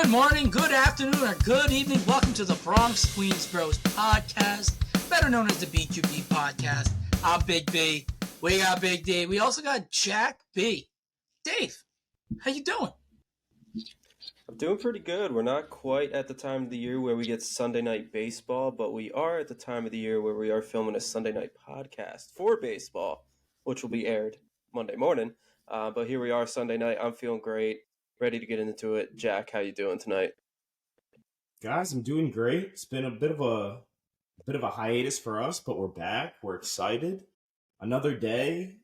Good morning, good afternoon, or good evening. Welcome to the Bronx Queens Bros podcast, better known as the BQB podcast. I'm Big B. We got Big D. We also got Jack B. Dave, how you doing? I'm doing pretty good. We're not quite at the time of the year where we get Sunday night baseball, but we are at the time of the year where we are filming a Sunday night podcast for baseball, which will be aired Monday morning. But here we are Sunday night. I'm feeling great, ready to get into it. Jack, how you doing tonight? Guys, I'm doing great. It's been a bit of a hiatus for us, but we're back. We're excited. Another day.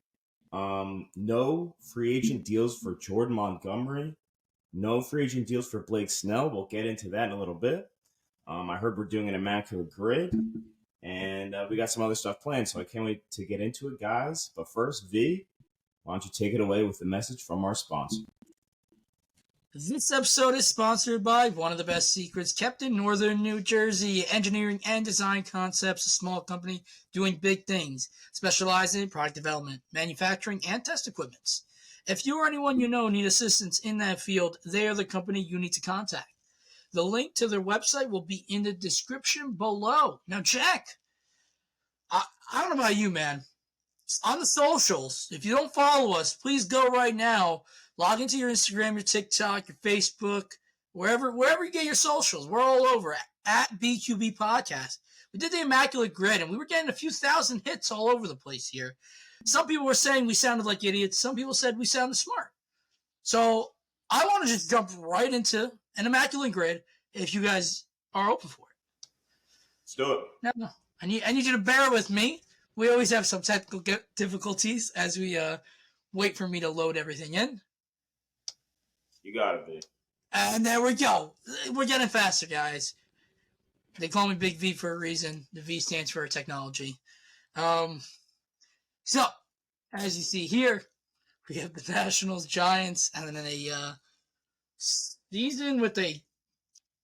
No free agent deals for Jordan Montgomery. No free agent deals for Blake Snell. We'll get into that in a little bit. I heard we're doing an Immaculate Grid, and we got some other stuff planned, so I can't wait to get into it, guys. But first, V, why don't you take it away with the message from our sponsor? This episode is sponsored by one of the best secrets kept in northern New Jersey, Engineering and Design Concepts, a small company doing big things, specializing in product development, manufacturing, and test equipment. If you or anyone you know need assistance in that field, they are the company you need to contact. The link to their website will be in the description below. Now, Jack, I don't know about you, man. On the socials, if you don't follow us, please go right now. Log into your Instagram, your TikTok, your Facebook, wherever you get your socials. We're all over at BQB Podcast. We did the Immaculate Grid, and we were getting a few thousand hits all over the place here. Some people were saying we sounded like idiots. Some people said we sounded smart. So I want to just jump right into an Immaculate Grid if you guys are open for it. Let's do it. No. I need you to bear with me. We always have some technical difficulties as we wait for me to load everything in. You got it, V. And there we go. We're getting faster, guys. They call me Big V for a reason. The V stands for technology. So, as you see here, we have the Nationals, Giants, and then a season with a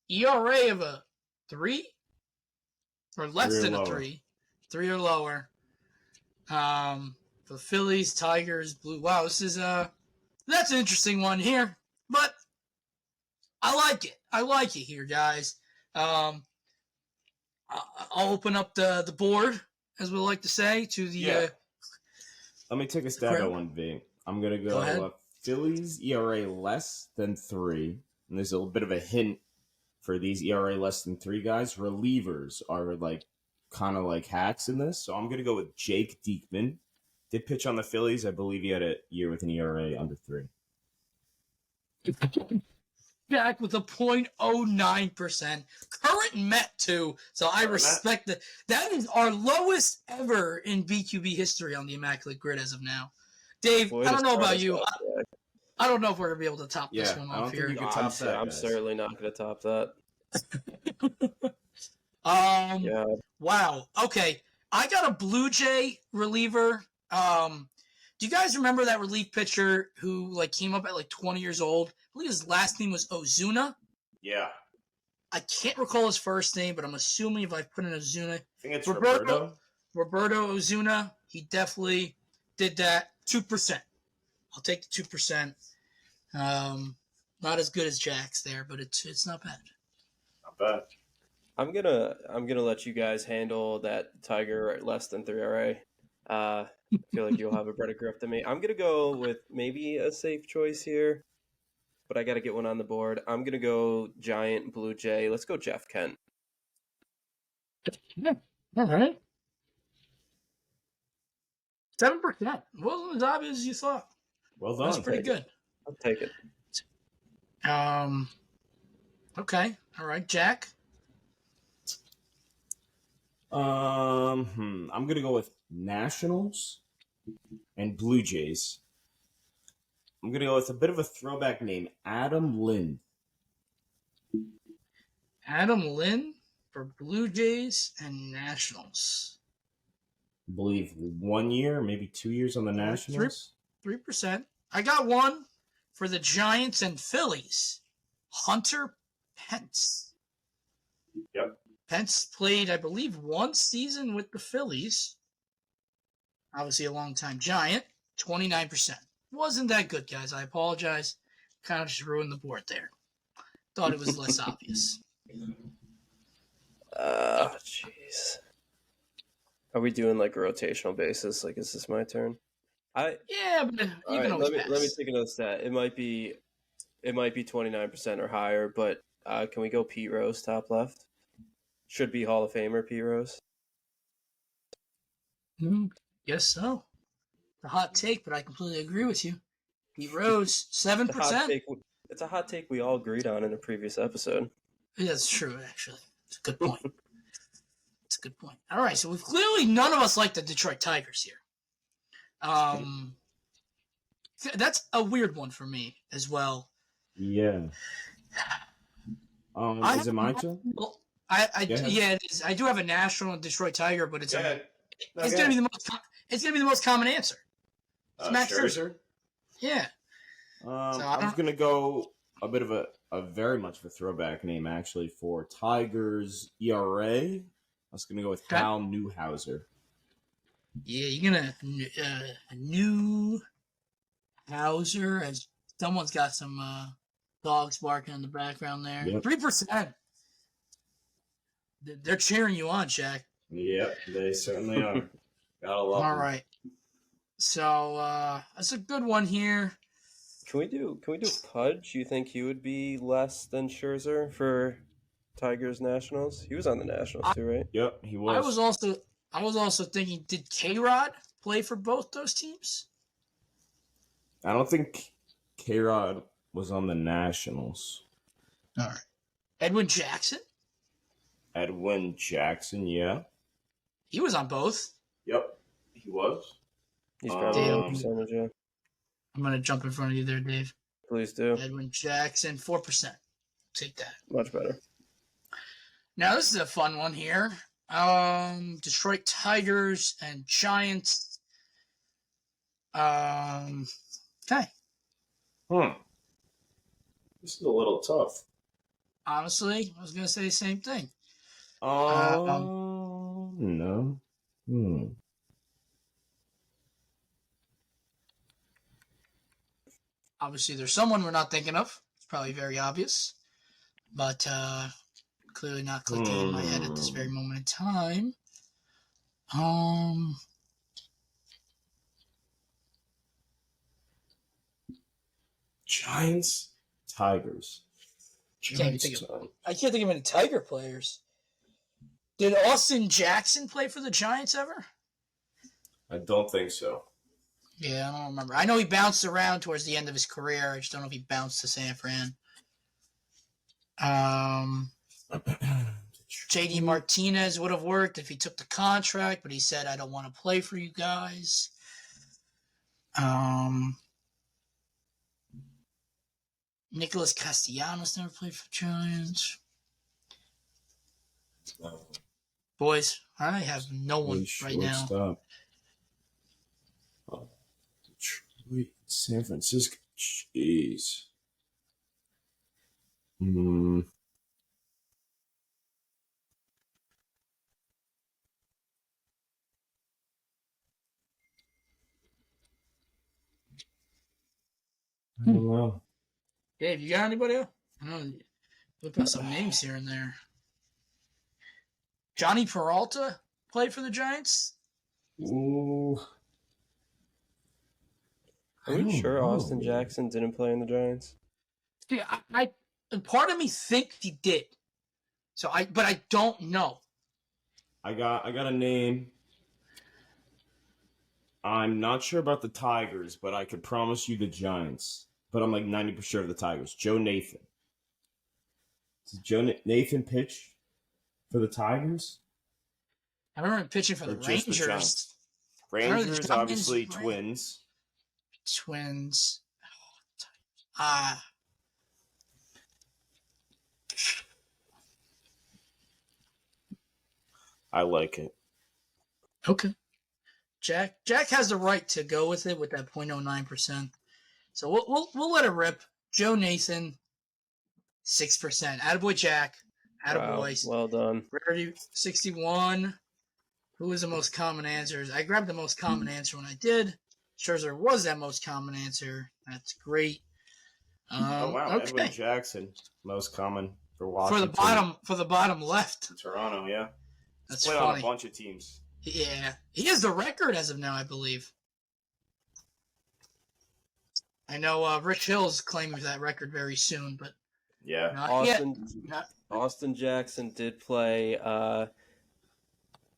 ERA of a 3? Or less than a 3. 3 or lower. The Phillies, Tigers, Blue. Wow, this is that's an interesting one here. But I like it. I like it here, guys. I'll open up the board, as we like to say, to the... Let me take a stab at one, V. I'm going to go Phillies ERA less than 3. And there's a little bit of a hint for these ERA less than 3 guys. Relievers are kind of like hacks in this. So I'm going to go with Jake Diekman. Did pitch on the Phillies. I believe he had a year with an ERA under 3. Back with a 0.09%. Current Met, too. So I respect that. That is our lowest ever in BQB history on the Immaculate Grid as of now. Dave, I don't know about you. I don't know if we're going to be able to top this one off here. I'm certainly not going to top that. Wow. Okay. I got a Blue Jay reliever. Do you guys remember that relief pitcher who came up at 20 years old? I believe his last name was Ozuna. Yeah. I can't recall his first name, but I'm assuming if I put in Ozuna. I think it's Roberto. Roberto Ozuna. He definitely did that. 2%. I'll take the 2%. Not as good as Jack's there, but it's not bad. Not bad. I'm gonna let you guys handle that Tiger at less than 3 RA. I feel like you'll have a better grip than me. I'm going to go with maybe a safe choice here, but I got to get one on the board. I'm going to go Giant Blue Jay. Let's go Jeff Kent. Yeah. All right. 7%. Wasn't as obvious as you thought. Well done. That's pretty good. I'll take it. Okay. All right, Jack. I'm gonna go with Nationals and Blue Jays. I'm gonna go with a bit of a throwback name, Adam Lind. Adam Lind for Blue Jays and Nationals. I believe 1 year, maybe 2 years on the Nationals. 3%. I got one for the Giants and Phillies. Hunter Pence. Yep. Pence played, I believe, 1 season with the Phillies. Obviously a long-time Giant. 29%. Wasn't that good, guys. I apologize. Kind of just ruined the board there. thought it was less obvious. Jeez. Are we doing like a rotational basis? Like, is this my turn? Yeah, but you can always pass. Let me take another stat. It might be 29% or higher, but can we go Pete Rose top left? Should be Hall of Famer Pete Rose. Guess so. A hot take, but I completely agree with you. Pete Rose, 7%. It's a hot take we all agreed on in a previous episode. Yeah, that's true, actually. It's a good point. It's a good point. All right, so we've clearly none of us like the Detroit Tigers here. That's a weird one for me as well. Yeah. Is it my turn? Well, yeah, it is. I do have a national Detroit Tiger, but it's gonna be the most common answer. It's Max Scherzer. Yeah. I was gonna go a bit of a very much of a throwback name actually for Tigers ERA. I was gonna go with Hal Newhouser. Yeah, you're gonna a new Hauser, as someone's got some dogs barking in the background there. 3%. They're cheering you on, Shaq. Yep, they certainly are. Gotta love them. All right. So that's a good one here. Can we do Pudge? You think he would be less than Scherzer for Tigers Nationals? He was on the Nationals too, right? Yep, he was. I was also thinking, did K-Rod play for both those teams? I don't think K-Rod was on the Nationals. All right. Edwin Jackson? Edwin Jackson, yeah. He was on both. Yep, he was. He's probably on percentage, yeah. I'm going to jump in front of you there, Dave. Please do. Edwin Jackson, 4%. Take that. Much better. Now, this is a fun one here. Detroit Tigers and Giants. Okay. This is a little tough. Honestly, I was going to say the same thing. No. Obviously, there's someone we're not thinking of. It's probably very obvious. But clearly not clicking in my head at this very moment in time. Giants, Tigers. I can't think of any Tiger players. Did Austin Jackson play for the Giants ever? I don't think so. Yeah, I don't remember. I know he bounced around towards the end of his career. I just don't know if he bounced to San Fran. JD Martinez would have worked if he took the contract, but he said, I don't want to play for you guys. Nicholas Castellanos never played for Giants. Boys, I have no one right now. Detroit, San Francisco. Jeez. I don't know. Dave, you got anybody else? I don't know. Look at some names here and there. Johnny Peralta played for the Giants? Ooh. Are we sure Austin Jackson didn't play in the Giants? Yeah, I part of me thinks he did. But I don't know. I got a name. I'm not sure about the Tigers, but I could promise you the Giants. But I'm like 90% sure of the Tigers. Joe Nathan. Does Joe Nathan pitch for the Tigers? I remember him pitching for the Rangers. Rangers, obviously, Twins. Twins. I like it. Okay. Jack has the right to go with it with that 0.09%. So we'll let it rip. Joe Nathan, 6%. Attaboy Jack. Attaboy. Wow, well done. Rarity 61. Who was the most common answers? I grabbed the most common answer when I did. Scherzer was that most common answer. That's great. Oh wow, Edwin Okay. Jackson, most common for For Washington. the bottom left. Toronto, yeah. He's That's played on a funny. bunch of teams. Yeah, he has the record as of now, I believe. I know Rich Hill's claiming that record very soon, but Yeah. not yet. Austin Jackson did play.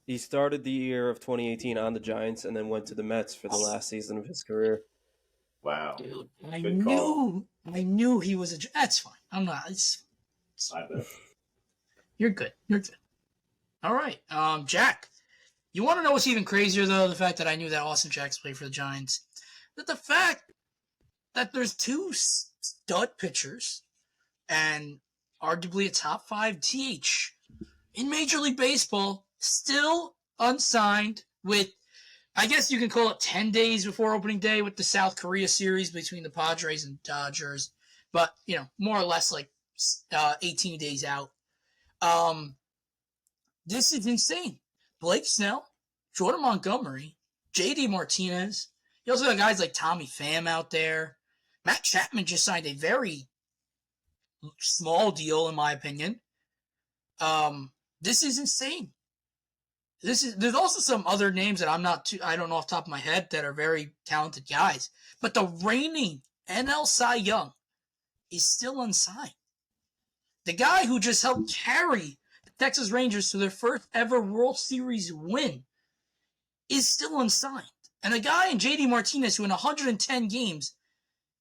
He started the year of 2018 on the Giants and then went to the Mets for the last season of his career. Wow. Dude, Good call. I knew he was a. That's fine. I'm not. I bet. You're good. All right, Jack. You want to know what's even crazier though? The fact that I knew that Austin Jackson played for the Giants. That the fact that there's two stud pitchers and arguably a top 5 DH in Major League Baseball still unsigned with, I guess you can call it 10 days before opening day with the South Korea series between the Padres and Dodgers, but, more or less like 18 days out. This is insane. Blake Snell, Jordan Montgomery, J.D. Martinez. You also got guys like Tommy Pham out there. Matt Chapman just signed a very small deal, in my opinion. This is insane. There's also some other names that I don't know off the top of my head that are very talented guys. But the reigning NL Cy Young is still unsigned. The guy who just helped carry the Texas Rangers to their first ever World Series win is still unsigned. And a guy in J.D. Martinez who in 110 games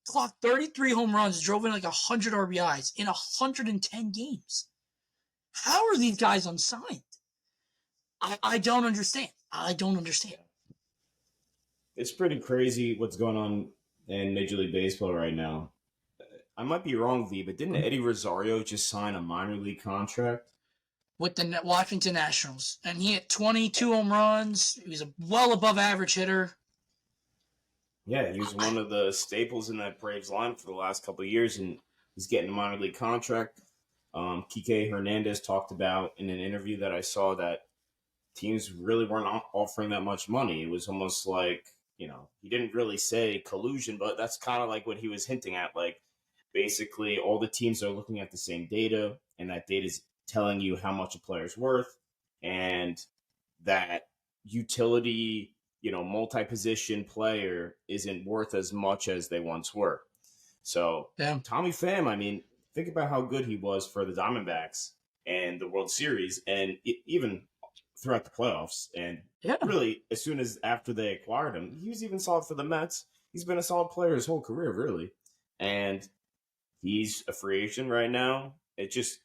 clocked 33 home runs, drove in like 100 RBIs in 110 games. How are these guys unsigned? I don't understand. It's pretty crazy what's going on in Major League Baseball right now. I might be wrong, V, but didn't Eddie Rosario just sign a minor league contract? With the Washington Nationals. And he hit 22 home runs. He was a well above average hitter. Yeah, he was one of the staples in that Braves line for the last couple of years, and he's getting a minor league contract. Kike Hernandez talked about in an interview that I saw that teams really weren't offering that much money. It was almost like, he didn't really say collusion, but that's kind of like what he was hinting at. Like, basically, all the teams are looking at the same data, and that data is telling you how much a player's worth, and that utility, multi-position player isn't worth as much as they once were. So, yeah. Tommy Pham, think about how good he was for the Diamondbacks and the World Series, and even throughout the playoffs. And really, as soon as after they acquired him, he was even solid for the Mets. He's been a solid player his whole career, really. And he's a free agent right now. It's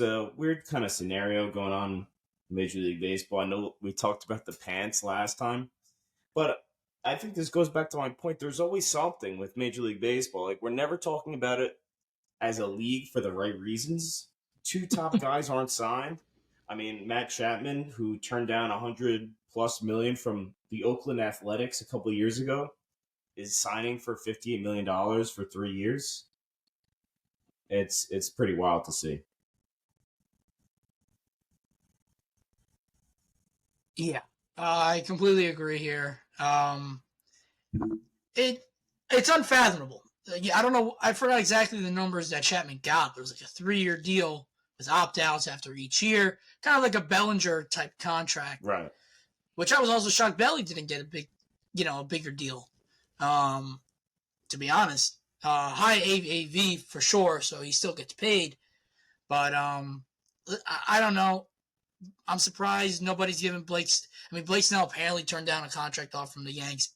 a weird kind of scenario going on in Major League Baseball. I know we talked about the pants last time, but I think this goes back to my point. There's always something with Major League Baseball. Like, we're never talking about it as a league for the right reasons. 2 top guys aren't signed. Matt Chapman, who turned down $100+ million from the Oakland Athletics a couple of years ago, is signing for $58 million for 3 years. It's pretty wild to see. Yeah, I completely agree here. It's unfathomable. I don't know. I forgot exactly the numbers that Chapman got. There was like a 3-year deal with opt-outs after each year, kind of like a Bellinger type contract, right? Which I was also shocked Belly didn't get a bigger deal. To be honest, high AAV for sure, so he still gets paid. But I don't know. I'm surprised nobody's given Blake. Blake Snell apparently turned down a contract off from the Yanks.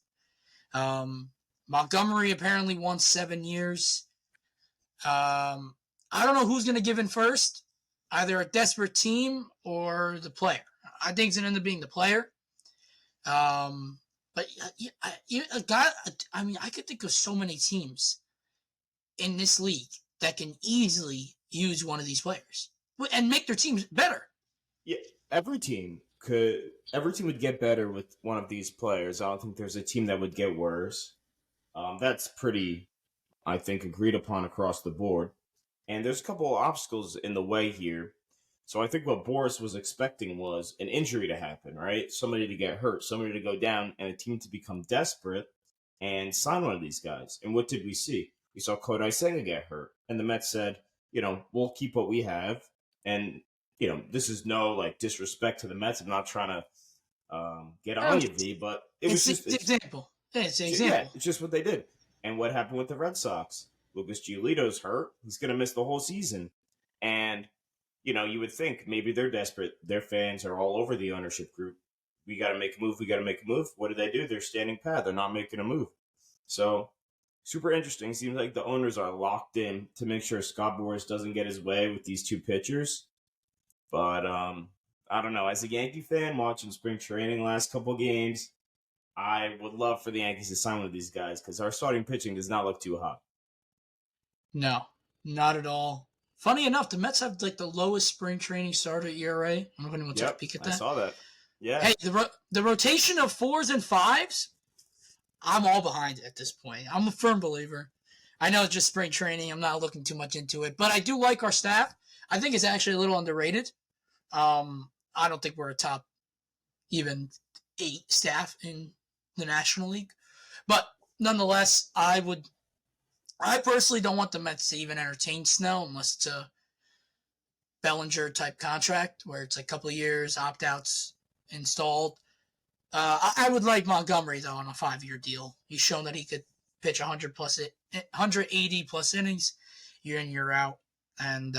Montgomery apparently won 7 years. I don't know who's going to give in first, either a desperate team or the player. I think it's going to end up being the player. But a guy. I could think of so many teams in this league that can easily use one of these players and make their teams better. Yeah, every team would get better with one of these players. I don't think there's a team that would get worse. That's pretty, I think, agreed upon across the board. And there's a couple of obstacles in the way here. So I think what Boris was expecting was an injury to happen, right? Somebody to get hurt, somebody to go down, and a team to become desperate and sign one of these guys. And what did we see? We saw Kodai Senga get hurt. And the Mets said, we'll keep what we have. And, this is no, disrespect to the Mets. I'm not trying to get on you, V, but it's an example. It's an example. Yeah, it's just what they did. And what happened with the Red Sox? Lucas Giolito's hurt. He's going to miss the whole season. And, you would think maybe they're desperate. Their fans are all over the ownership group. We got to make a move. We got to make a move. What do? They're standing pat. They're not making a move. So, super interesting. Seems like the owners are locked in to make sure Scott Boras doesn't get his way with these two pitchers. But, I don't know. As a Yankee fan watching spring training last couple games, I would love for the Yankees to sign one of these guys because our starting pitching does not look too hot. No, not at all. Funny enough, the Mets have the lowest spring training starter ERA. I don't know if anyone took a peek at that. I saw that. Yeah. Hey, the rotation of 4s and 5s, I'm all behind it at this point. I'm a firm believer. I know it's just spring training. I'm not looking too much into it, but I do like our staff. I think it's actually a little underrated. I don't think we're a top even 8 staff in the National League, but nonetheless, I personally don't want the Mets to even entertain Snell unless it's a Bellinger type contract where it's a couple of years, opt-outs installed. I would like Montgomery though on a 5-year deal. He's shown that he could pitch 180 plus innings year in, year out, and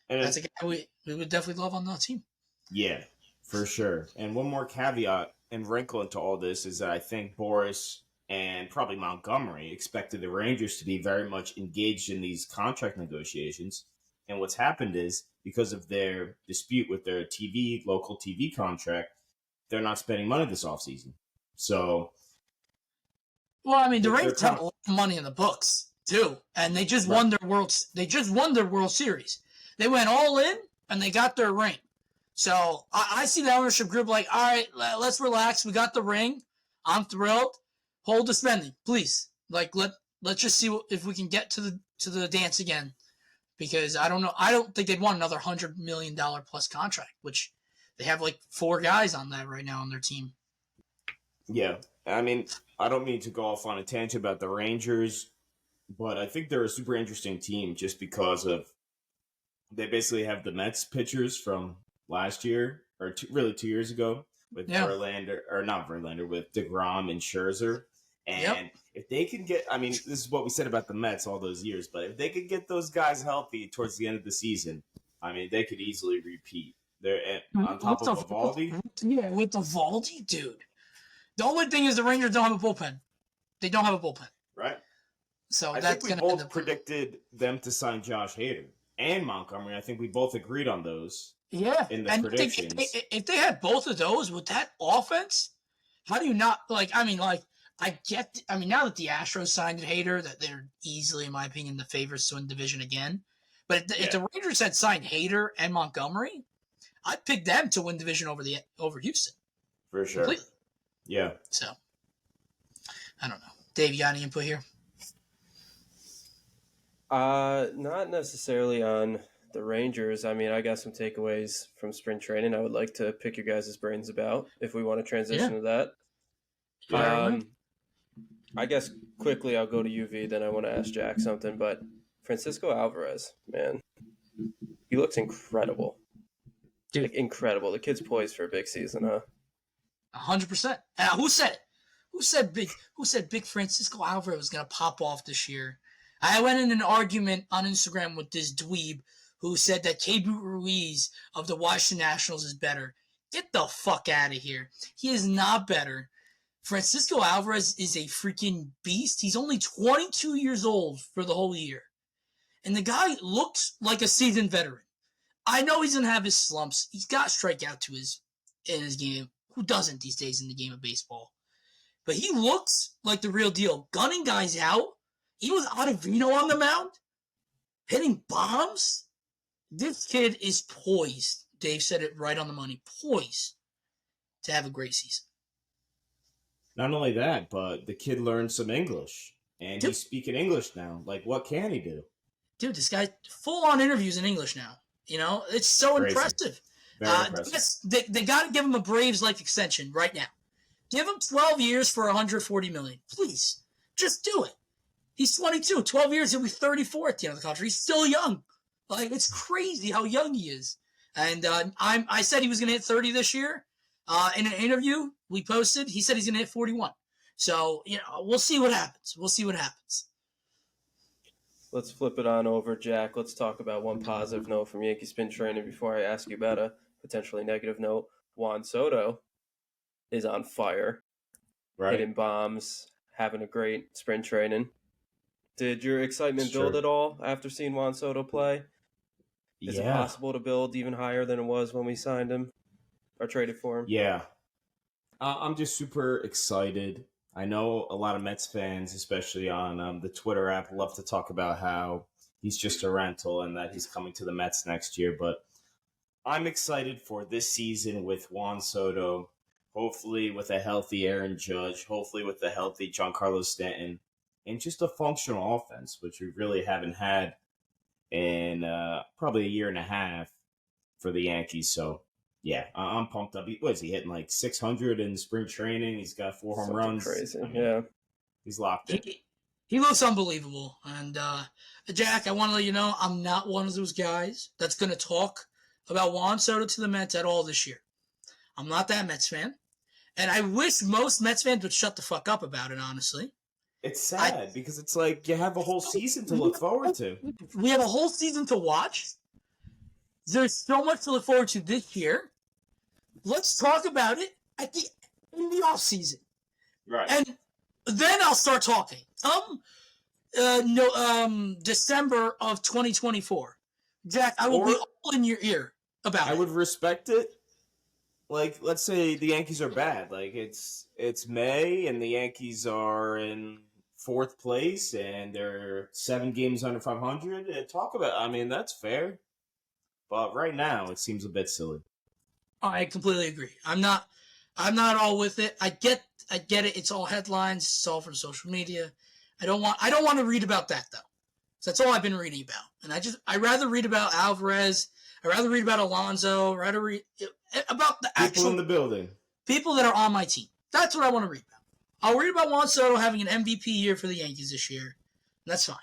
that's a guy we would definitely love on the team. Yeah, for sure. And one more caveat and wrinkle into all this is that I think Boras and probably Montgomery expected the Rangers to be very much engaged in these contract negotiations. And what's happened is, because of their dispute with their local TV contract, they're not spending money this offseason. So, well, I mean, the Rangers have a lot of money in the books too, and they just won their World Series. They went all in and they got their ring. So I see the ownership group like, all right, let's relax. We got the ring. I'm thrilled. Hold the spending, please. Let's just see if we can get to the dance again, because I don't know. I don't think they'd want another $100 million plus contract, which they have 4 guys on that right now on their team. Yeah, I mean, I don't mean to go off on a tangent about the Rangers, but I think they're a super interesting team just because of they basically have the Mets pitchers from last year or 2 years ago with Verlander, or not Verlander, with DeGrom and Scherzer. And if they can get, I mean, this is what we said about the Mets all those years, but if they could get those guys healthy towards the end of the season, I mean, they could easily repeat. They're on top of Eovaldi. Yeah, with Eovaldi, dude. The only thing is the Rangers don't have a bullpen. They don't have a bullpen. Right. So I think we both predicted them to sign Josh Hader and Montgomery. I think we both agreed on those. Yeah. In the predictions. If they had both of those with that offense, how do you not now that the Astros signed Hader, that they're easily, in my opinion, the favorites to win the division again. But if the Rangers had signed Hader and Montgomery, I'd pick them to win division over Houston. For sure. Completely. Yeah. So, I don't know. Dave, you got any input here? Not necessarily on the Rangers. I mean, I got some takeaways from spring training I would like to pick your guys' brains about if we want to transition to that. Yeah. I guess quickly I'll go to UV, then I want to ask Jack something. But Francisco Alvarez, man, he looks incredible. Dude. Incredible. The kid's poised for a big season, huh? 100%. Who said it? Who said big Francisco Alvarez was going to pop off this year? I went in an argument on Instagram with this dweeb who said that Keibert Ruiz of the Washington Nationals is better. Get the fuck out of here. He is not better. Francisco Alvarez is a freaking beast. He's only 22 years old for the whole year. And the guy looks like a seasoned veteran. I know he's going to have his slumps. He's got strikeout in his game. Who doesn't these days in the game of baseball? But he looks like the real deal. Gunning guys out. He was Ottavino on the mound. Hitting bombs. This kid is poised. Dave said it right on the money. Poised to have a great season. Not only that, but the kid learned some English. And he's speaking English now. What can he do? Dude, this guy full-on interviews in English now. It's so Crazy. Impressive. Very impressive. They got to give him a Braves-like extension right now. Give him 12 years for $140 million. Please. Just do it. He's 22. 12 years, he'll be 34 at the end of the contract. He's still young. Like, it's crazy how young he is. And I said he was going to hit 30 this year. In an interview we posted, he said he's going to hit 41. So, we'll see what happens. Let's flip it on over, Jack. Let's talk about one positive note from Yankee spin training before I ask you about a potentially negative note. Juan Soto is on fire, hitting bombs, having a great spring training. Did your excitement build at all after seeing Juan Soto play? Is it possible to build even higher than it was when we signed him or traded for him? Yeah. I'm just super excited. I know a lot of Mets fans, especially on the Twitter app, love to talk about how he's just a rental and that he's coming to the Mets next year. But I'm excited for this season with Juan Soto, hopefully with a healthy Aaron Judge, hopefully with a healthy Giancarlo Stanton, and just a functional offense, which we really haven't had in probably a year and a half for the Yankees. So, yeah, I'm pumped up. What is he hitting, like 600 in spring training? He's got 4 home runs. Crazy, yeah. He's locked in. He looks unbelievable. And, Jack, I want to let you know I'm not one of those guys that's going to talk about Juan Soto to the Mets at all this year. I'm not that Mets fan. And I wish most Mets fans would shut the fuck up about it, honestly. It's sad because it's like you have a whole season to look forward to. We have a whole season to watch. There's so much to look forward to this year. Let's talk about it in the off season, right? And then I'll start talking. December of 2024, Jack, I will be all in your ear about it. I would respect it. Like, let's say the Yankees are bad. Like, it's May and the Yankees are in 4th place and they're 7 games under 500. Talk about. I mean, that's fair. But right now, it seems a bit silly. I completely agree. I'm not all with it. I get it. It's all headlines. It's all from social media. I don't want to read about that though. So that's all I've been reading about. And I'd rather read about Alvarez. I'd rather read about Alonso. I'd rather read about the actual people in the building, people that are on my team. That's what I want to read about. I'll read about Juan Soto having an MVP year for the Yankees this year. And that's fine.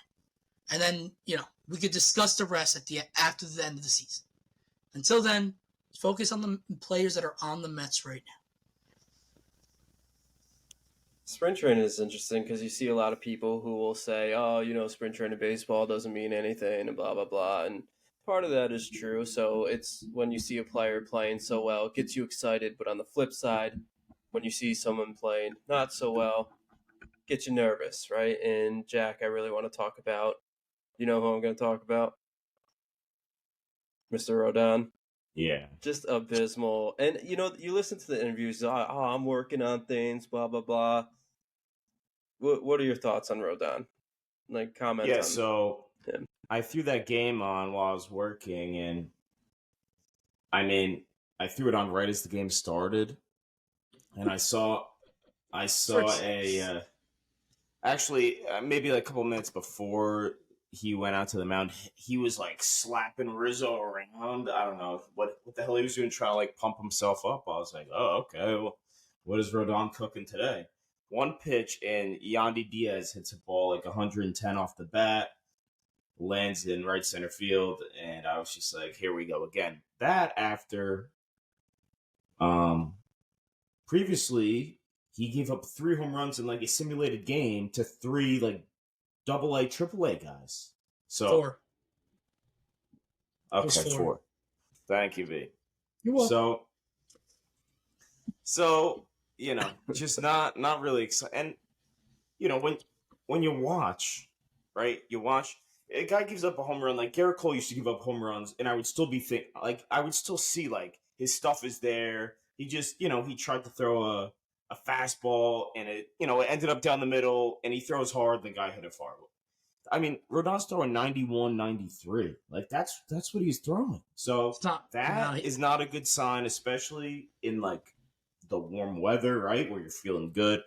And then we could discuss the rest after the end of the season. Until then, focus on the players that are on the Mets right now. Spring training is interesting because you see a lot of people who will say, spring training baseball doesn't mean anything and blah, blah, blah. And part of that is true. So it's when you see a player playing so well, it gets you excited. But on the flip side, when you see someone playing not so well, it gets you nervous, right? And Jack, I really want to talk about, you know who I'm going to talk about? Mr. Rodon. Yeah. Just abysmal. And, you listen to the interviews, I'm working on things, blah, blah, blah. What are your thoughts on Rodon? Like, comment on so him. I threw that game on while I was working, and, I mean, I threw it on right as the game started, and I saw maybe like a couple minutes before he went out to the mound, he was like slapping Rizzo around. I don't know what the hell he was doing, trying to like pump himself up. I was like, oh, okay. Well, what is Rodon cooking today? One pitch and Yandy Diaz hits a ball like 110 off the bat, lands in right center field, and I was just like, here we go again. That after, previously he gave up 3 home runs in like a simulated game to 3 like AA, AAA guys. So 4. Okay, 4. Thank you, V. You're welcome. So just not really excited. And when you watch, right? You watch a guy gives up a home run. Like Garrett Cole used to give up home runs, and I would still be I would still see like his stuff is there. He just he tried to throw a fastball, and it ended up down the middle, and he throws hard. The guy hit it far. I mean, Rodon's throwing 91, 93. Like that's what he's throwing. So that is not a good sign, especially in like the warm weather, right, where you're feeling good.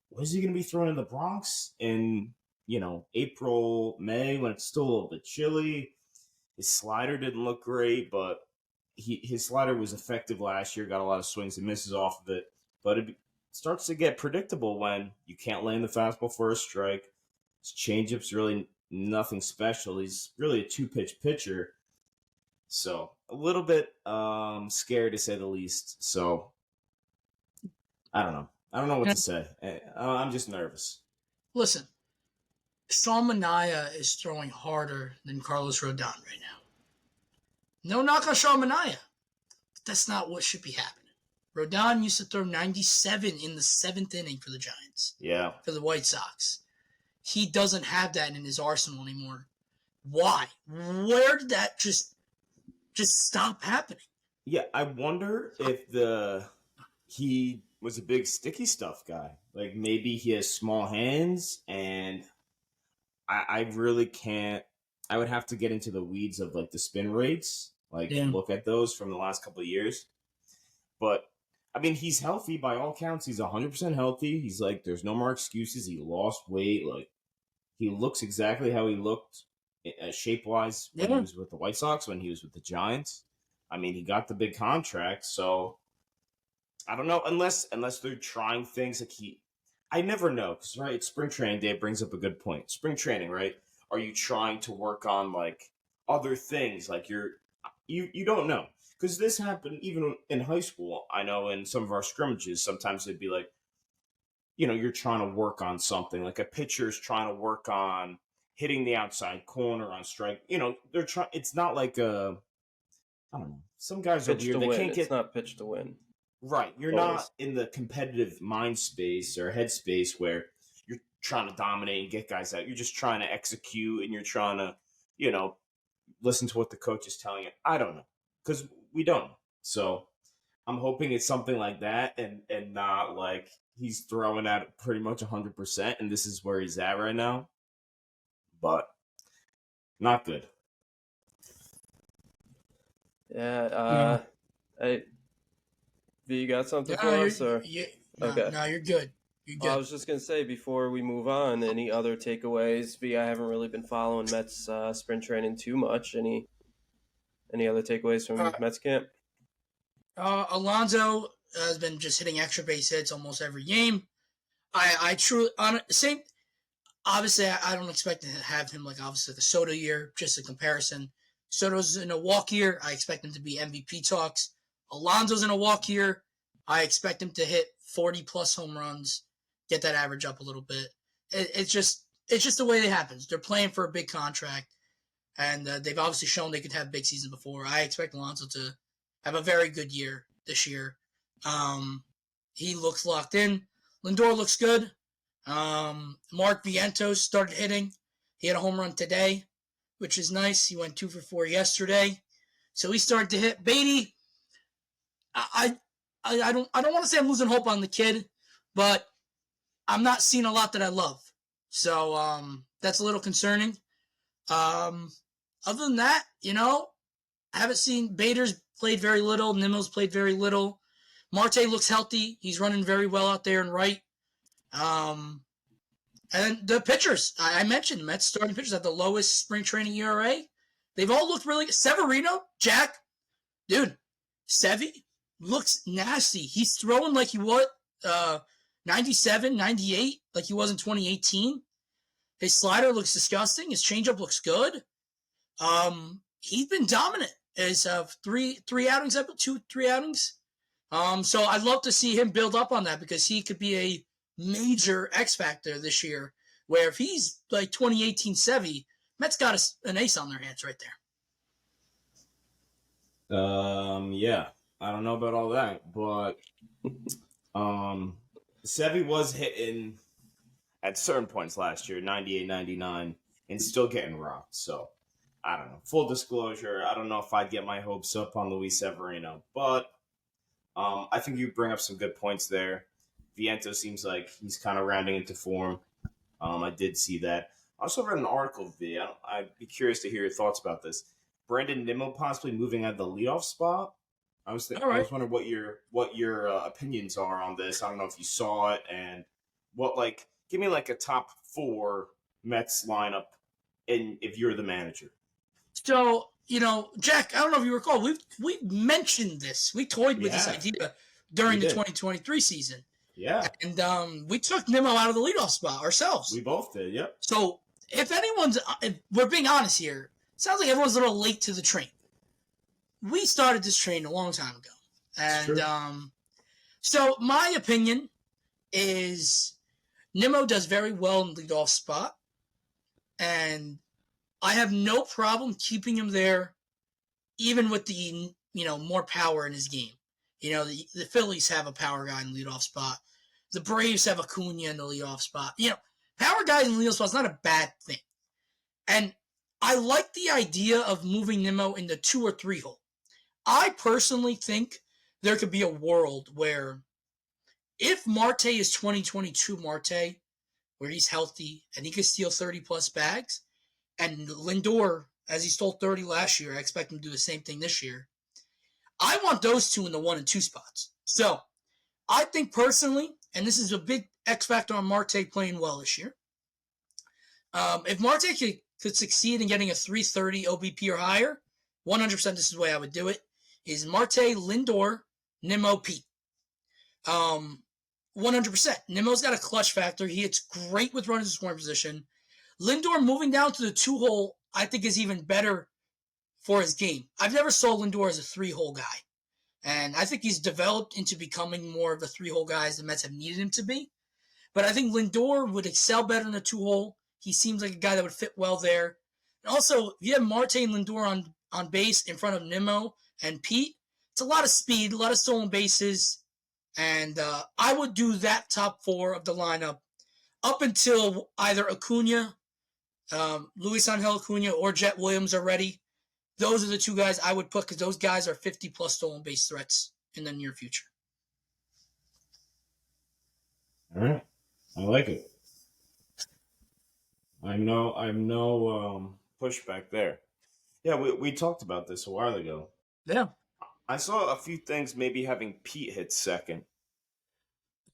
What is he going to be throwing in the Bronx in April, May, when it's still a little bit chilly? His slider didn't look great, but his slider was effective last year. Got a lot of swings and misses off of it, but it starts to get predictable when you can't land the fastball for a strike. His changeup's really nothing special. He's really a 2-pitch pitcher. So a little bit scared to say the least. So I don't know. I don't know what to say. I'm just nervous. Listen, Sean Manaea is throwing harder than Carlos Rodon right now. No knock on Sean Manaea, but that's not what should be happening. Rodon used to throw 97 in the 7th inning for the Giants. Yeah. For the White Sox. He doesn't have that in his arsenal anymore. Why? Where did that just stop happening? Yeah, I wonder if he was a big sticky stuff guy. Like maybe he has small hands, and I really can't. I would have to get into the weeds of like the spin rates, look at those from the last couple of years. But I mean, he's healthy by all counts. He's 100% healthy. He's like, there's no more excuses. He lost weight. Like he looks exactly how he looked shape-wise when he was with the White Sox, when he was with the Giants. I mean, he got the big contract, so I don't know. Unless they're trying things like I never know, because right, spring training day brings up a good point. Spring training, right? Are you trying to work on like other things? Like you don't know, because this happened even in high school. I know in some of our scrimmages, sometimes they'd be like, you're trying to work on something. Like a pitcher's trying to work on hitting the outside corner on strike. They're trying. It's not like I don't know. Some guys pitch are weird. They can't get. It's not pitch to win. Right. You're not in the competitive mind space or head space where you're trying to dominate and get guys out. You're just trying to execute, and you're trying to, listen to what the coach is telling you. I don't know, because we don't. So I'm hoping it's something like that, and not like he's throwing at pretty much 100%, and this is where he's at right now. But not good. Yeah. V, you got something for us? Or? Okay. No, you're good. You're good. I was just going to say, before we move on, any other takeaways? V, I haven't really been following Mets spring training too much. Any other takeaways from Mets camp? Alonso has been just hitting extra base hits almost every game. I truly, obviously, I don't expect to have him like obviously the Soto year, just a comparison. Soto's in a walk year. I expect him to be MVP talks. Alonso's in a walk year. I expect him to hit 40-plus home runs, get that average up a little bit. It's just the way it happens. They're playing for a big contract, and they've obviously shown they could have big seasons before. I expect Alonso to have a very good year this year. He looks locked in. Lindor looks good. Mark Vientos started hitting. He had a home run today, which is nice. He went 2 for 4 yesterday, so he started to hit. Beatty, I don't want to say I'm losing hope on the kid, but I'm not seeing a lot that I love. So that's a little concerning. Other than that, I haven't seen Bader's played very little. Nimmo's played very little. Marte looks healthy. He's running very well out there and right. And the pitchers, I mentioned, the Mets starting pitchers have the lowest spring training ERA. They've all looked really good. Severino, Jack, dude, Sevy looks nasty. He's throwing like he was 97, 98, like he was in 2018. His slider looks disgusting. His changeup looks good. He's been dominant. His three outings, 3 outings. So I'd love to see him build up on that, because he could be a major X factor this year, where if he's like 2018 Sevy, Mets got an ace on their hands right there. Yeah. I don't know about all that, but Sevy was hitting at certain points last year, 98, 99, and still getting rocked. So, I don't know. Full disclosure, I don't know if I'd get my hopes up on Luis Severino, but I think you bring up some good points there. Vientos seems like he's kind of rounding into form. I did see that. I also read an article, V. I'd be curious to hear your thoughts about this. Brandon Nimmo possibly moving out of the leadoff spot. I was wondering what your opinions are on this. I don't know if you saw it, and give me like a top 4 Mets lineup, and if you're the manager. So, Jack, I don't know if you recall, we mentioned this. We toyed with this idea during the 2023 season. Yeah. And we took Nimmo out of the leadoff spot ourselves. We both did, yep. So if we're being honest here, it sounds like everyone's a little late to the train. We started this train a long time ago. And so my opinion is Nimmo does very well in the leadoff spot. And I have no problem keeping him there, even with the, more power in his game. The Phillies have a power guy in the leadoff spot. The Braves have Acuna in the leadoff spot. Power guys in the leadoff spot is not a bad thing. And I like the idea of moving Nimmo in the 2 or 3 hole. I personally think there could be a world where if Marte is 2022 Marte, where he's healthy and he could steal 30-plus bags, and Lindor, as he stole 30 last year, I expect him to do the same thing this year. I want those two in the 1 and 2 spots. So I think personally, and this is a big X factor on Marte playing well this year, if Marte could succeed in getting a 330 OBP or higher, 100% this is the way I would do it, is Marte, Lindor, Nimmo, Pete. 100%. Nimmo's got a clutch factor. He hits great with runners in scoring position. Lindor moving down to the 2 hole, I think, is even better for his game. I've never saw Lindor as a 3-hole guy. And I think he's developed into becoming more of the 3-hole guy as the Mets have needed him to be. But I think Lindor would excel better in a 2-hole. He seems like a guy that would fit well there. And also, if you have Marte and Lindor on base in front of Nimmo and Pete, it's a lot of speed, a lot of stolen bases. And I would do that top 4 of the lineup up until either Acuna, Luis Angel Acuna, or Jet Williams are ready. Those are the 2 guys I would put because those guys are 50-plus stolen base threats in the near future. All right. I like it. I'm no pushback there. Yeah, we talked about this a while ago. Yeah. I saw a few things maybe having Pete hit second.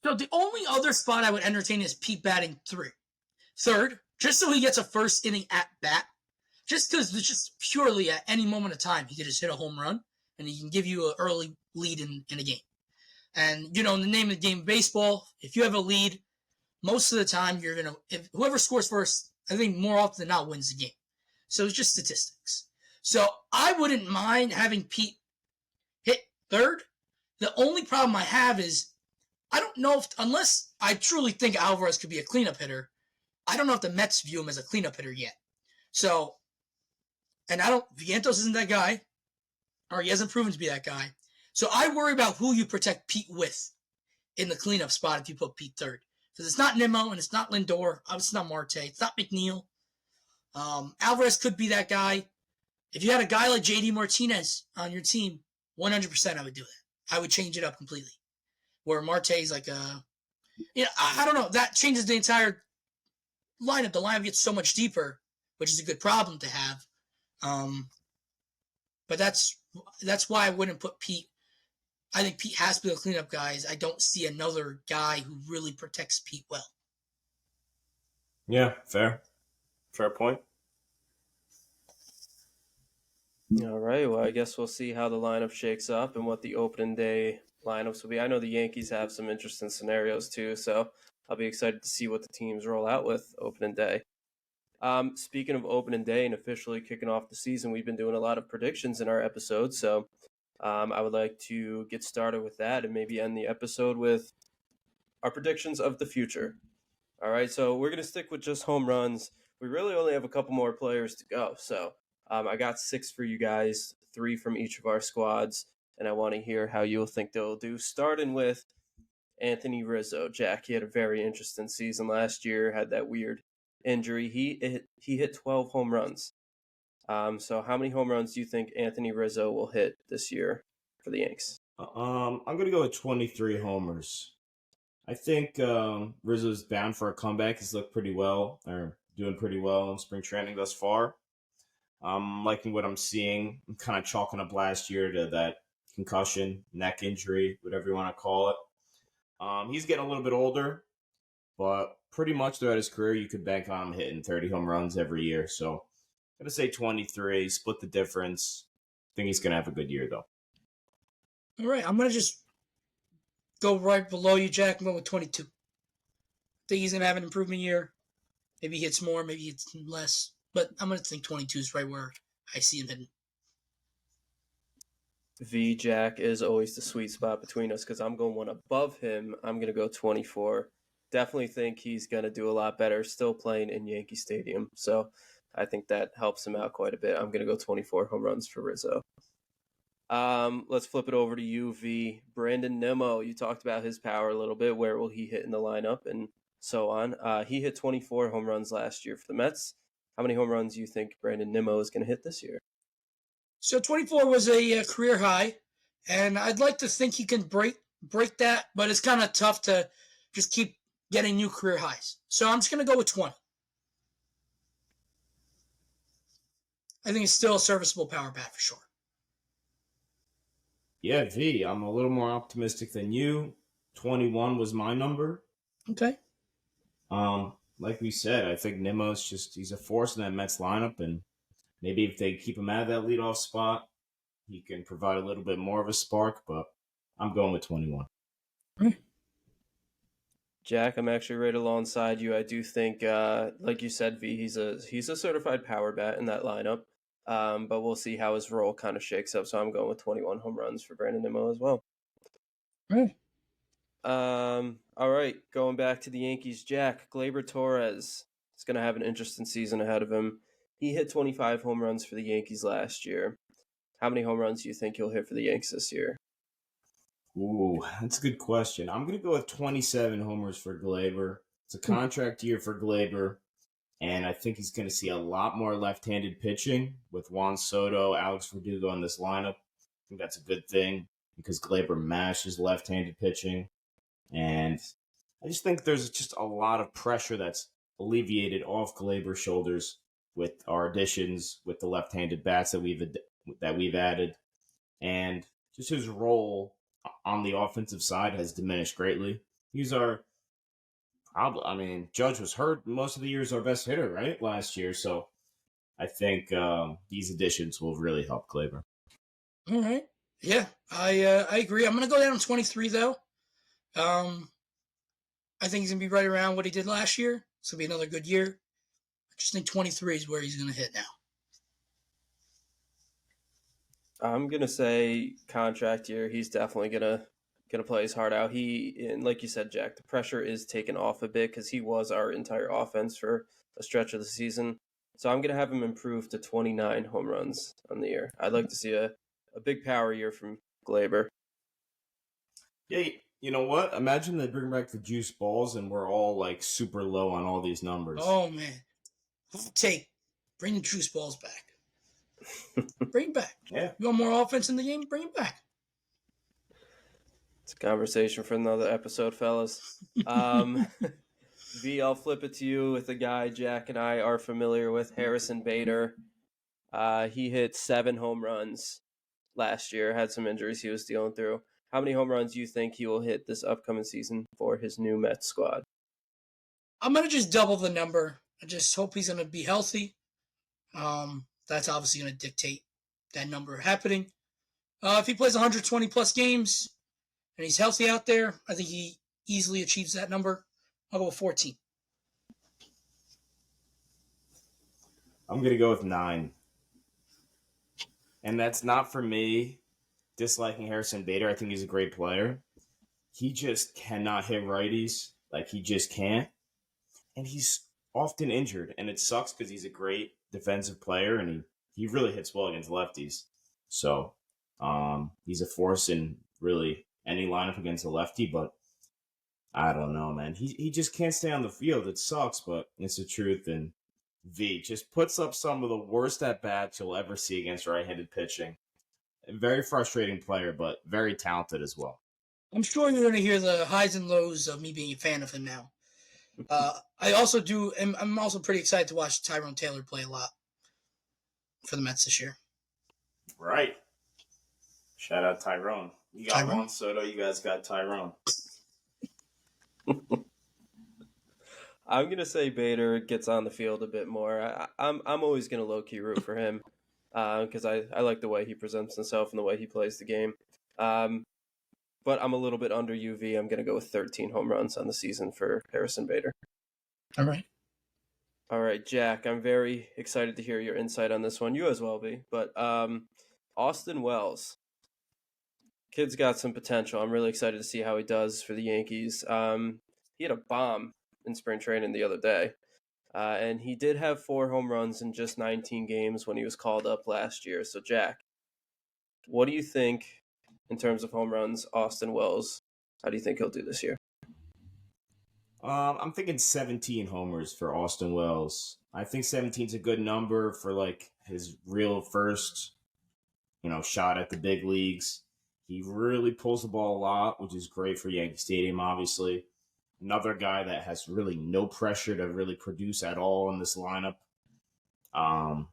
So the only other spot I would entertain is Pete batting 3rd, just so he gets a first inning at bat. Just because it's just purely at any moment of time, he could just hit a home run and he can give you an early lead in a game. And, in the name of the game of baseball, if you have a lead, most of the time if whoever scores first, I think more often than not wins the game. So it's just statistics. So I wouldn't mind having Pete hit 3rd. The only problem I have is I don't know unless I truly think Alvarez could be a cleanup hitter, I don't know if the Mets view him as a cleanup hitter yet. So, and Vientos isn't that guy, or he hasn't proven to be that guy. So I worry about who you protect Pete with in the cleanup spot if you put Pete 3rd. Because it's not Nimmo and it's not Lindor. It's not Marte. It's not McNeil. Alvarez could be that guy. If you had a guy like JD Martinez on your team, 100% I would do that. I would change it up completely. Where Marte is like I don't know. That changes the entire lineup. The lineup gets so much deeper, which is a good problem to have. But that's why I wouldn't put Pete. I think Pete has to be the cleanup guys. I don't see another guy who really protects Pete well. Yeah, fair point. All right, well, I guess we'll see how the lineup shakes up and what the opening day lineups will be. I know the Yankees have some interesting scenarios too, so I'll be excited to see what the teams roll out with opening day. Speaking of opening day and officially kicking off the season, we've been doing a lot of predictions in our episodes, so I would like to get started with that and maybe end the episode with our predictions of the future. All right, so we're going to stick with just home runs. We really only have a couple more players to go, so I got 6 for you guys, 3 from each of our squads, and I want to hear how you'll think they'll do. Starting with Anthony Rizzo. Jack, he had a very interesting season last year, had that weird injury. He hit 12 home runs. So how many home runs do you think Anthony Rizzo will hit this year for the Yanks? I'm going to go with 23 homers. I think Rizzo's bound for a comeback. He's looked pretty well, or doing pretty well in spring training thus far. I'm liking what I'm seeing. I'm kind of chalking up last year to that concussion, neck injury, whatever you want to call it. He's getting a little bit older, but pretty much throughout his career, you could bank on him hitting 30 home runs every year. So I'm going to say 23, split the difference. I think he's going to have a good year, though. All right, I'm going to just go right below you, Jack. I'm going with 22. I think he's going to have an improvement year. Maybe he hits more, maybe he hits less. But I'm going to think 22 is right where I see him hitting. V Jack is always the sweet spot between us because I'm going one above him. I'm going to go 24. Definitely think he's going to do a lot better still playing in Yankee Stadium. So I think that helps him out quite a bit. I'm going to go 24 home runs for Rizzo. Let's flip it over to you, V. Brandon Nimmo, you talked about his power a little bit. Where will he hit in the lineup and so on? He hit 24 home runs last year for the Mets. How many home runs do you think Brandon Nimmo is going to hit this year? So 24 was a career high, and I'd like to think he can break that, but it's kind of tough to just keep getting new career highs. So I'm just going to go with 20. I think it's still a serviceable power bat for sure. Yeah, V, I'm a little more optimistic than you. 21 was my number. Okay. Like we said, I think Nimmo's he's a force in that Mets lineup, and maybe if they keep him out of that leadoff spot, he can provide a little bit more of a spark, but I'm going with 21. Jack, I'm actually right alongside you. I do think, like you said, V, he's a certified power bat in that lineup, but we'll see how his role kind of shakes up. So I'm going with 21 home runs for Brandon Nimmo as well. Right. All right, going back to the Yankees, Jack, Gleyber Torres is going to have an interesting season ahead of him. He hit 25 home runs for the Yankees last year. How many home runs do you think he'll hit for the Yanks this year? Ooh, that's a good question. I'm going to go with 27 homers for Gleyber. It's a contract year for Gleyber, and I think he's going to see a lot more left-handed pitching with Juan Soto, Alex Verdugo in this lineup. I think that's a good thing because Gleyber mashes left-handed pitching, and I just think there's just a lot of pressure that's alleviated off Gleyber's shoulders with our additions, with the left-handed bats that we've added, and just his role on the offensive side has diminished greatly. He's our Judge was hurt most of the year as our best hitter, right, last year. So I think these additions will really help Gleyber. All right. Yeah, I agree. I'm going to go down to 23, though. I think he's going to be right around what he did last year. It's going to be another good year. I just think 23 is where he's going to hit now. I'm gonna say contract year. He's definitely gonna play his heart out. And like you said, Jack, the pressure is taken off a bit because he was our entire offense for a stretch of the season. So I'm gonna have him improve to 29 home runs on the year. I'd like to see a big power year from Gleyber. Yeah, you know what? Imagine they bring back the juice balls and we're all like super low on all these numbers. Oh man, bring the juice balls back. Bring it back. Yeah. You want more offense in the game? Bring it back. It's a conversation for another episode, fellas. V, I'll flip it to you with a guy Jack and I are familiar with, Harrison Bader. He hit 7 home runs last year, had some injuries he was dealing through. How many home runs do you think he will hit this upcoming season for his new Mets squad? I'm going to just double the number. I just hope he's going to be healthy. That's obviously going to dictate that number happening. If he plays 120 plus games and he's healthy out there, I think he easily achieves that number. I'll go with 14. I'm going to go with 9. And that's not for me disliking Harrison Bader. I think he's a great player. He just cannot hit righties. Like, he just can't. And he's often injured. And it sucks because he's a great defensive player and he really hits well against lefties. So he's a force in really any lineup against a lefty, but I don't know, man. He just can't stay on the field. It sucks, but it's the truth. And V just puts up some of the worst at-bats you'll ever see against right-handed pitching. A very frustrating player, but very talented as well. I'm sure you're going to hear the highs and lows of me being a fan of him now. I'm also pretty excited to watch Tyrone Taylor play a lot for the Mets this year. Right. Shout out Tyrone. You got Juan Soto, you guys got Tyrone. I'm gonna say Bader gets on the field a bit more. I'm always gonna low key root for him because I like the way he presents himself and the way he plays the game. but I'm a little bit under UV. I'm going to go with 13 home runs on the season for Harrison Bader. All right. All right, Jack, I'm very excited to hear your insight on this one. You as well, B. But Austin Wells, kid's got some potential. I'm really excited to see how he does for the Yankees. He had a bomb in spring training the other day, and he did have 4 home runs in just 19 games when he was called up last year. So, Jack, what do you think in terms of home runs, Austin Wells? How do you think he'll do this year? I'm thinking 17 homers for Austin Wells. I think 17 is a good number for like his real first, shot at the big leagues. He really pulls the ball a lot, which is great for Yankee Stadium, obviously. Another guy that has really no pressure to really produce at all in this lineup. And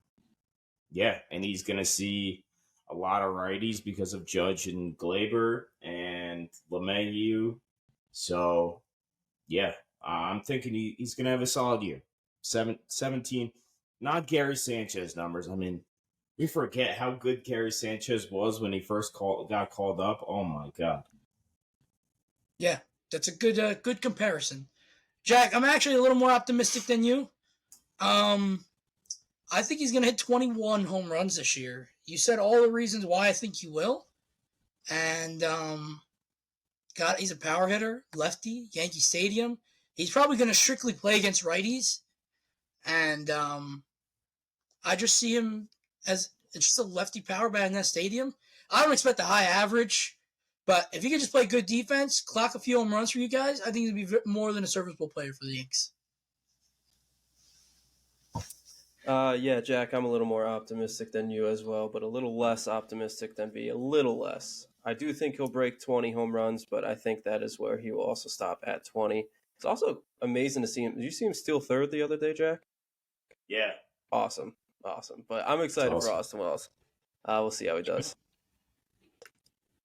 he's going to see a lot of righties because of Judge and Glaber and LeMahieu. So, yeah, I'm thinking he's going to have a solid year. 17, not Gary Sanchez numbers. I mean, we forget how good Gary Sanchez was when he first got called up. Oh, my God. Yeah, that's a good comparison. Jack, I'm actually a little more optimistic than you. I think he's going to hit 21 home runs this year. You said all the reasons why I think he will. And he's a power hitter, lefty, Yankee Stadium. He's probably going to strictly play against righties. And I just see him as just a lefty power bat in that stadium. I don't expect a high average, but if he can just play good defense, clock a few home runs for you guys, I think he'd be more than a serviceable player for the Yanks. Yeah, Jack, I'm a little more optimistic than you as well, but a little less optimistic than B. A little less. I do think he'll break 20 home runs, but I think that is where he will also stop at 20. It's also amazing to see him. Did you see him steal third the other day, Jack? Yeah. Awesome. But I'm excited for Austin Wells. We'll see how he does.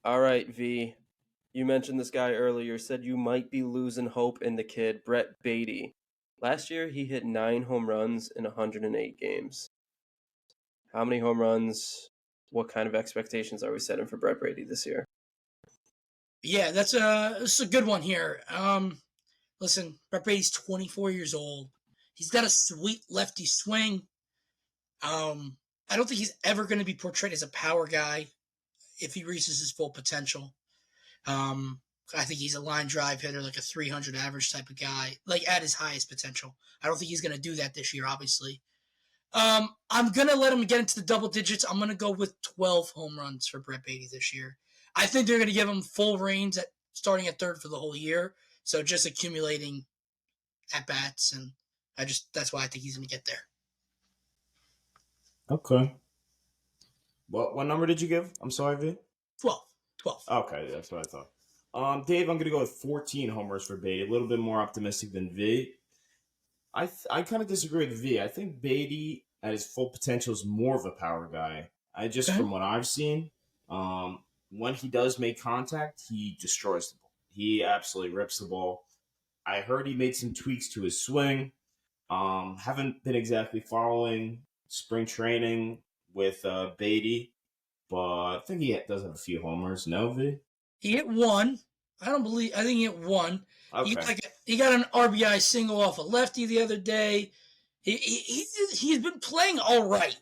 All right, V. You mentioned this guy earlier, said you might be losing hope in the kid, Brett Baty. Last year, he hit 9 home runs in 108 games. How many home runs? What kind of expectations are we setting for Brett Baty this year? Yeah, that's a good one here. Listen, Brett Baty's 24 years old. He's got a sweet lefty swing. I don't think he's ever going to be portrayed as a power guy if he reaches his full potential. I think he's a line drive hitter, like a 300 average type of guy, like at his highest potential. I don't think he's going to do that this year, obviously. I'm going to let him get into the double digits. I'm going to go with 12 home runs for Brett Baty this year. I think they're going to give him full reins starting at third for the whole year. So just accumulating at-bats, and that's why I think he's going to get there. Okay. What number did you give? I'm sorry, V? 12. Okay, that's what I thought. Dave, I'm going to go with 14 homers for Baty. A little bit more optimistic than V. I kind of disagree with V. I think Baty, at his full potential, is more of a power guy. From what I've seen, when he does make contact, he destroys the ball. He absolutely rips the ball. I heard he made some tweaks to his swing. Haven't been exactly following spring training with Baty, but I think he does have a few homers. No, V? He hit one. I think he hit one. Okay. He got an RBI single off a lefty the other day. He's been playing all right.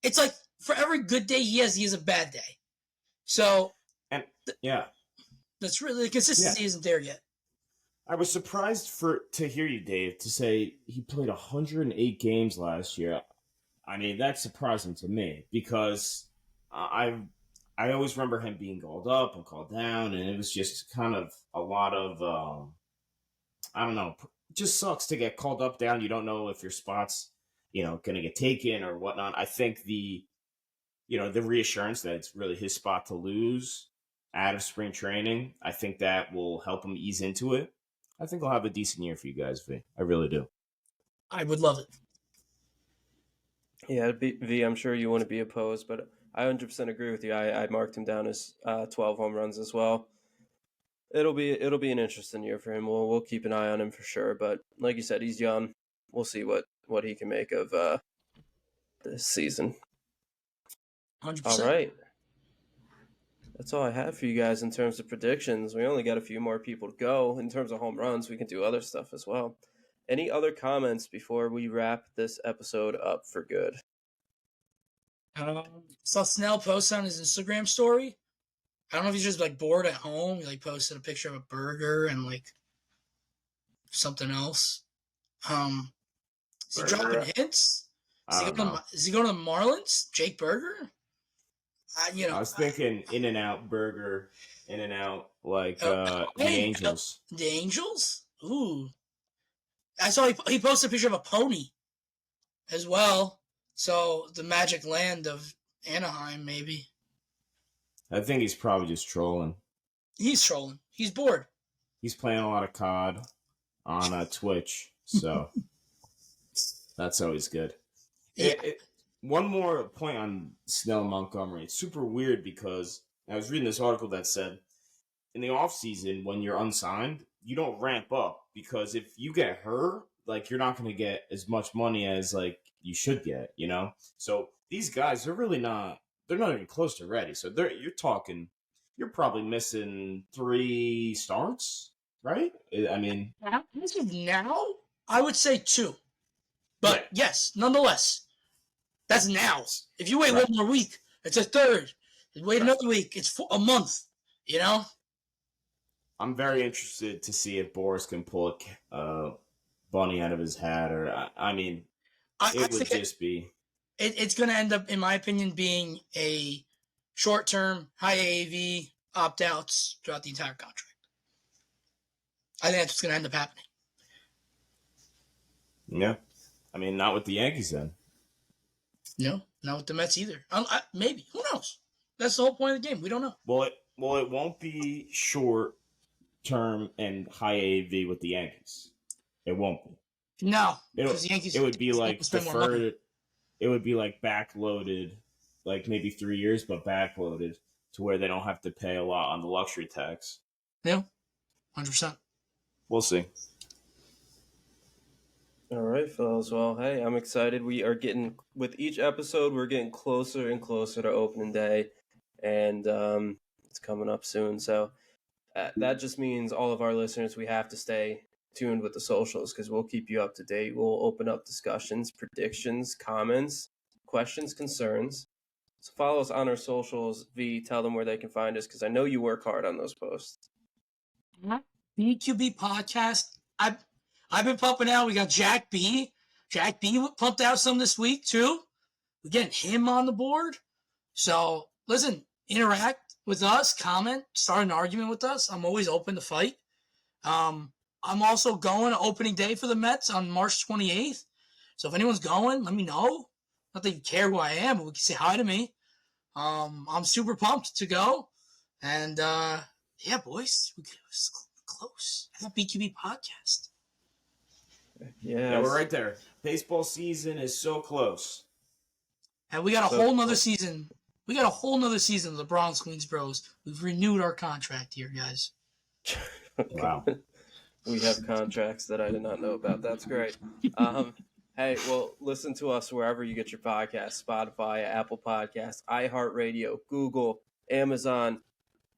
It's like for every good day he has a bad day. So, that's really, the consistency isn't there yet. I was surprised to hear you, Dave, to say he played 108 games last year. I mean, that's surprising to me because I always remember him being called up and called down, and it was just kind of a lot of, I don't know, it just sucks to get called up, down. You don't know if your spot's, going to get taken or whatnot. I think the reassurance that it's really his spot to lose out of spring training, I think that will help him ease into it. I think I'll have a decent year for you guys, V. I really do. I would love it. Yeah, V, I'm sure you wouldn't be opposed, but I 100% agree with you. I marked him down as 12 home runs as well. It'll be an interesting year for him. We'll keep an eye on him for sure. But like you said, he's young. We'll see what he can make of this season. 100%. All right. That's all I have for you guys in terms of predictions. We only got a few more people to go. In terms of home runs, we can do other stuff as well. Any other comments before we wrap this episode up for good? Saw Snell post on his Instagram story. I don't know if he's just like bored at home. He like posted a picture of a burger and like something else. Is he dropping hints? Is he going to the Marlins? Jake Burger? I was thinking In-N-Out Burger, In-N-Out, like the Angels. The Angels? Ooh. I saw he posted a picture of a pony as well. So the magic land of Anaheim, maybe. I think he's probably just trolling. He's trolling. He's bored. He's playing a lot of COD on Twitch, so that's always good. Yeah. One more point on Snell and Montgomery. It's super weird because I was reading this article that said in the offseason, when you're unsigned, you don't ramp up because if you get hurt, like you're not going to get as much money as like you should get, you know? So these guys, they're not even close to ready. So you're probably missing 3 starts, right? I mean, as of now, I would say 2. But yes, nonetheless, that's now. If you wait one more week, it's a third. You wait another week, it's a month, you know? I'm very interested to see if Boris can pull a bunny out of his hat, or It's going to end up, in my opinion, being a short-term, high AAV opt-outs throughout the entire contract. I think that's what's going to end up happening. Yeah. I mean, not with the Yankees then. No, not with the Mets either. Maybe. Who knows? That's the whole point of the game. We don't know. Well, it won't be short-term and high AAV with the Yankees. It won't be. No, because the Yankees. It would be like deferred. It would be like backloaded, like maybe 3 years, but backloaded to where they don't have to pay a lot on the luxury tax. Yeah, 100%. We'll see. All right, fellas. Well, hey, I'm excited. We are with each episode, we're getting closer and closer to opening day, and it's coming up soon. So that just means all of our listeners, we have to stay tuned with the socials because we'll keep you up to date. We'll open up discussions, predictions, comments, questions, concerns. So follow us on our socials. V, tell them where they can find us because I know you work hard on those posts. BQB podcast. I've been pumping out. We got Jack B. Jack B pumped out some this week too. We're getting him on the board. So listen, interact with us, comment, start an argument with us. I'm always open to fight. I'm also going to opening day for the Mets on March 28th. So if anyone's going, let me know. Not that you care who I am, but we can say hi to me. I'm super pumped to go. And yeah, boys, we're close. That BQB podcast. Yeah, we're right there. Baseball season is so close. And we got a whole nother season. We got a whole nother season of the Bronx Queens Bros. We've renewed our contract here, guys. Wow. We have contracts that I did not know about. That's great. Hey, well, listen to us wherever you get your podcasts, Spotify, Apple Podcasts, iHeartRadio, Google, Amazon,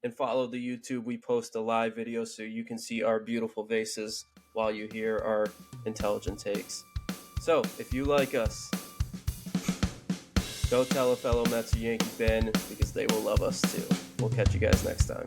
and follow the YouTube. We post a live video so you can see our beautiful faces while you hear our intelligent takes. So, if you like us, go tell a fellow Mets or Yankee fan because they will love us too. We'll catch you guys next time.